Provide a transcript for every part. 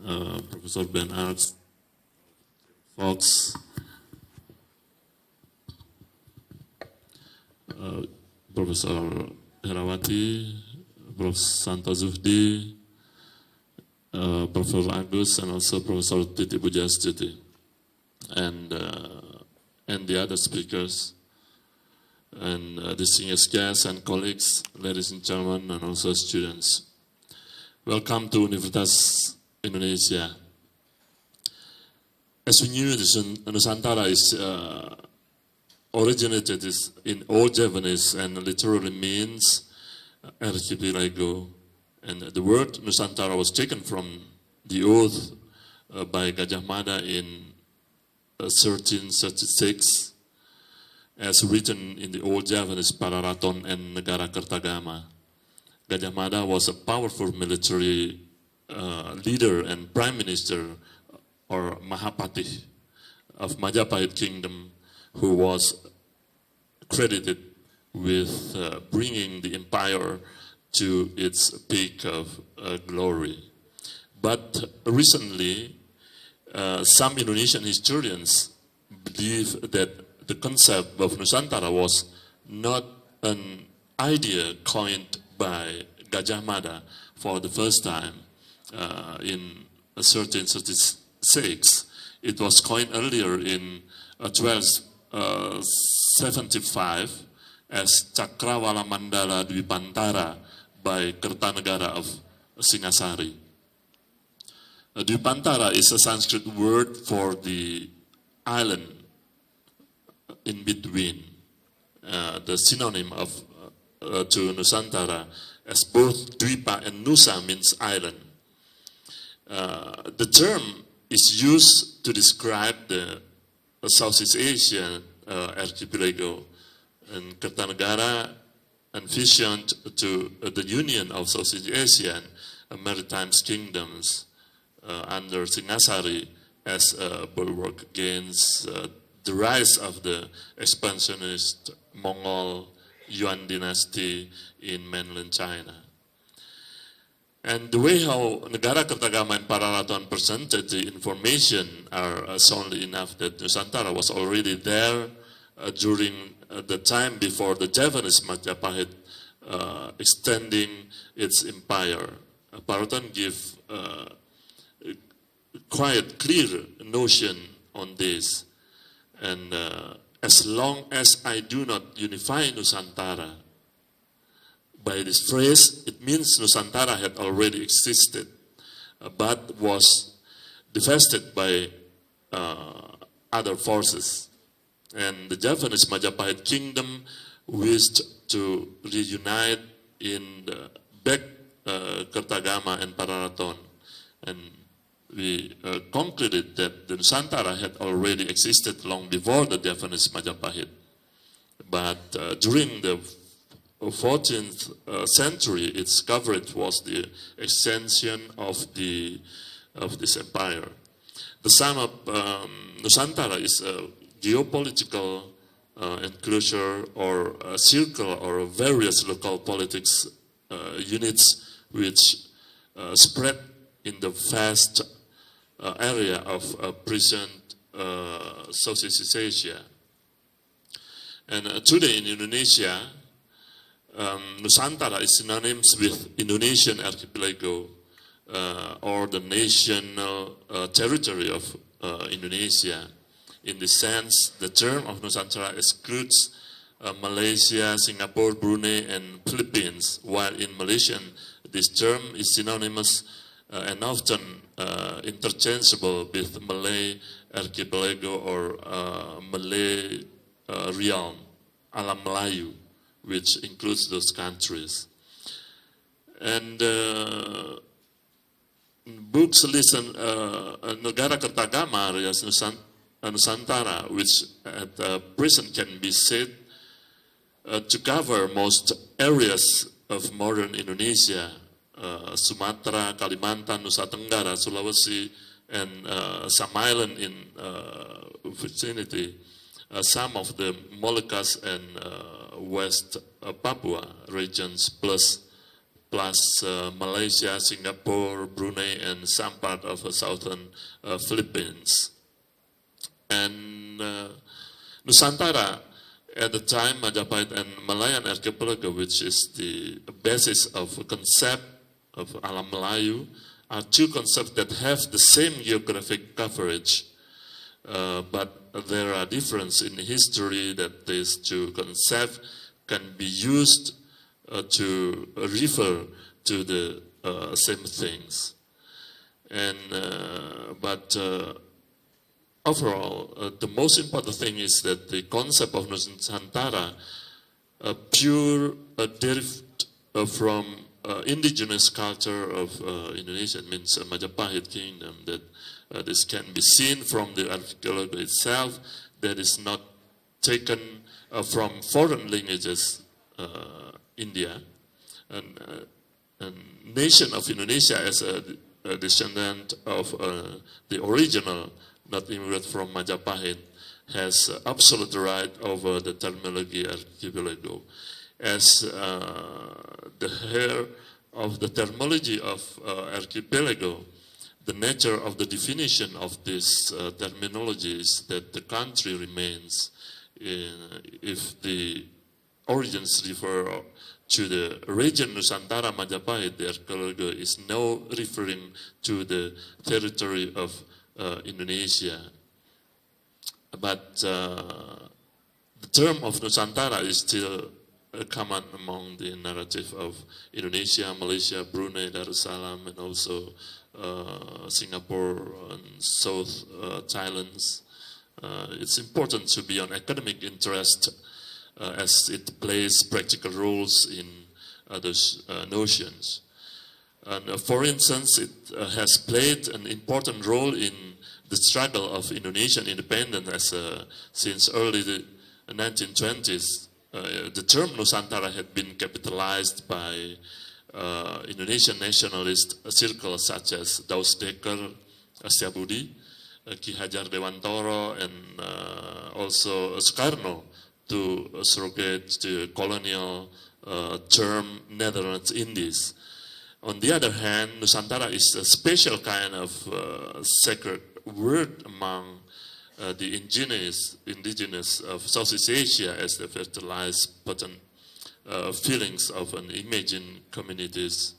Professor Ben Arts, Fox, Professor Herawati, Prof. Santo Zuhdi, Professor Agus, and also Professor Titi Pujastuti, and the other speakers, and distinguished guests and colleagues, ladies and gentlemen, and also students. Welcome to Universitas Indonesia. As we knew, Nusantara is originated in Old Javanese and literally means archipelago. And the word Nusantara was taken from the oath by Gajah Mada in 1336, as written in the Old Javanese Pararaton and Negara Kertagama. Gajah Mada was a powerful military leader and prime minister or Mahapatih of Majapahit Kingdom, who was credited with bringing the empire to its peak of glory. But recently, some Indonesian historians believe that the concept of Nusantara was not an idea coined by Gajah Mada for the first time in 1336. It was coined earlier in 1275 as Cakrawala Mandala Dwipantara by Kertanegara of Singasari. Dwipantara is a Sanskrit word for the island in between, the synonym of to Nusantara, as both Dwipa and Nusa means island. The term is used to describe the Southeast Asian archipelago, and Kertanegara envisioned to the union of Southeast Asian maritime kingdoms under Singasari as a bulwark against the rise of the expansionist Mongol Yuan dynasty in mainland China. And the way how Negara Kertagama and Pararaton presented the information are soundly enough that Nusantara was already there during the time before the Javanese Majapahit extending its empire. Pararaton give quite clear notion on this. And as long as I do not unify Nusantara, by this phrase, it means Nusantara had already existed, but was devastated by other forces. And the Javanese Majapahit Kingdom wished to reunite in the back Kertagama and Pararaton. And we concluded that the Nusantara had already existed long before the Javanese Majapahit. But during the 14th century, its coverage was the extension of this empire. The sum of Nusantara is a geopolitical enclosure or a circle or various local politics units which spread in the vast area of present Southeast Asia. And today in Indonesia, Nusantara is synonymous with Indonesian archipelago or the national territory of Indonesia. In this sense, the term of Nusantara excludes Malaysia, Singapore, Brunei, and Philippines, while in Malaysian, this term is synonymous and often interchangeable with Malay archipelago or Malay realm, Alam Melayu, which includes those countries. And books listen Negara Kertagama alias Nusantara, which at present can be said to cover most areas of modern Indonesia, Sumatra, Kalimantan, Nusa Tenggara, Sulawesi, and some island in vicinity, some of the Moluccas and West Papua regions, plus plus Malaysia, Singapore, Brunei, and some part of the southern Philippines. And Nusantara, at the time, Majapahit and Malayan archipelago, which is the basis of a concept of Alam Melayu, are two concepts that have the same geographic coverage, but there are differences in history that these two concepts can be used to refer to the same things. And but overall, the most important thing is that the concept of Nusantara pure derived from indigenous culture of Indonesia. It means Majapahit kingdom, that this can be seen from the archipelago itself, that is not taken from foreign lineages, India. And nation of Indonesia as a descendant of the original, not immigrant from Majapahit, has absolute right over the terminology archipelago. As the heir of the terminology of archipelago, the nature of the definition of this terminology is that the country remains if the origins refer to the region Nusantara Majapahit, the archipelago is now referring to the territory of Indonesia. But the term of Nusantara is still common among the narrative of Indonesia, Malaysia, Brunei, Darussalam, and also Singapore and South Thailand. It's important to be on academic interest as it plays practical roles in those notions. And for instance, it has played an important role in the struggle of Indonesian independence since early the 1920s. The term Nusantara had been capitalized by Indonesian nationalist circles such as Daus Dekker, Astiabudi, Ki Hajar Dewantoro, and also Sukarno to surrogate the colonial term Netherlands Indies. On the other hand, Nusantara is a special kind of sacred word among the indigenous of Southeast Asia, as they fertilize potent feelings of an imagined communities,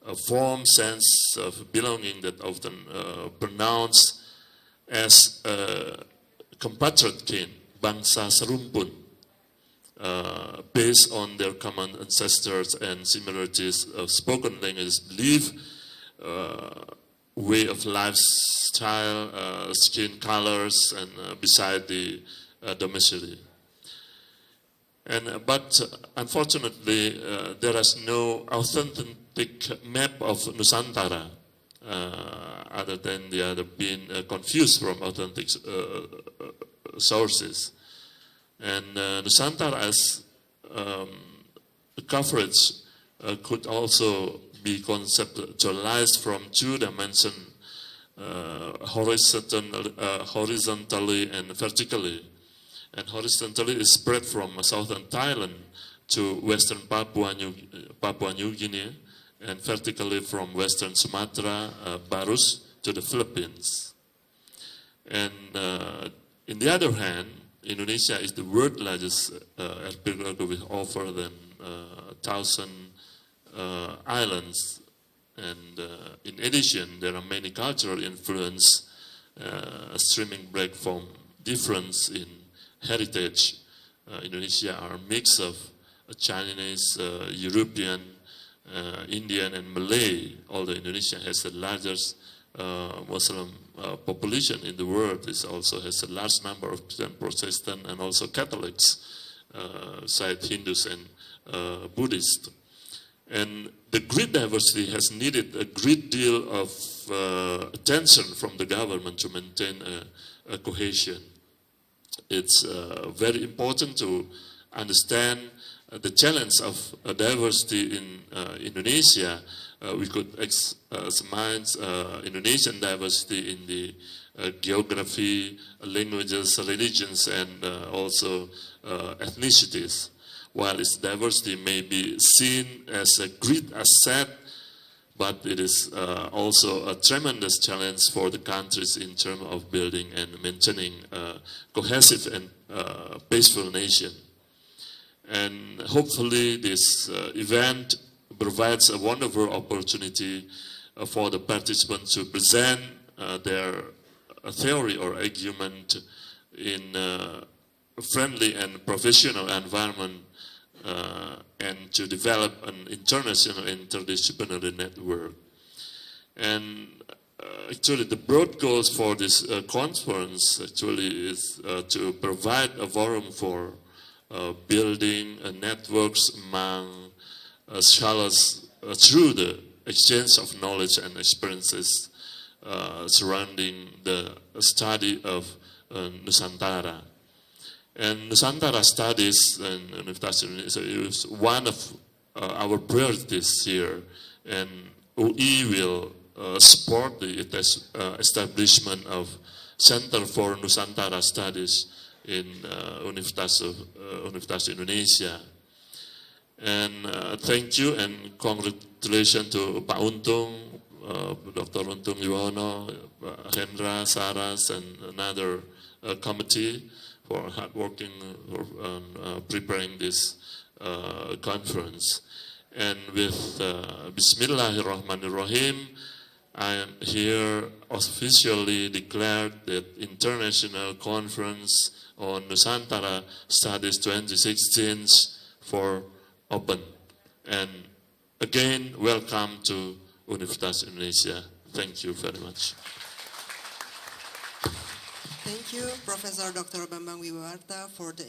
a form sense of belonging that often pronounced as compatriot kin, bangsa serumpun, based on their common ancestors and similarities of spoken languages, belief, way of lifestyle, skin colors, and beside the domicile. But unfortunately, there is no authentic map of Nusantara, other than the other being confused from authentic sources. And Nusantara as coverage could also be conceptualized from two dimensions, horizontally and vertically. And horizontally is spread from southern Thailand to western Papua New Guinea, and vertically from western Sumatra, Barus, to the Philippines. And in the other hand, Indonesia is the world's largest archipelago with over than 1,000 islands. And in addition, there are many cultural influences streaming back from difference in heritage. Indonesia are a mix of Chinese, European, Indian, and Malay. Although Indonesia has the largest Muslim population in the world, it also has a large number of Christian, Protestant, and also Catholics, side Hindus and Buddhists. And the great diversity has needed a great deal of attention from the government to maintain a cohesion. It's very important to understand the challenge of diversity in Indonesia. We could examine Indonesian diversity in the geography, languages, religions, and also ethnicities. while its diversity may be seen as a great asset, but it is also a tremendous challenge for the countries in terms of building and maintaining a cohesive and peaceful nation. And hopefully this event provides a wonderful opportunity for the participants to present their theory or argument in a friendly and professional environment and to develop an international interdisciplinary network. And actually the broad goals for this conference actually is to provide a forum for building networks among scholars through the exchange of knowledge and experiences surrounding the study of Nusantara. And Nusantara studies and Universitas Indonesia is one of our priorities here, and UI will support the establishment of Center for Nusantara Studies in Universitas Indonesia. And thank you and congratulations to Pak Untung, Dr. Untung Yuwono, Hendra, Saras, and another committee for hard working on preparing this conference. And with Bismillahirrahmanirrahim, I am here officially declared that International Conference on Nusantara Studies 2016 for open. And again, welcome to Universitas Indonesia. Thank you very much. Thank you, Professor Dr. Bambang Wibaarta, for the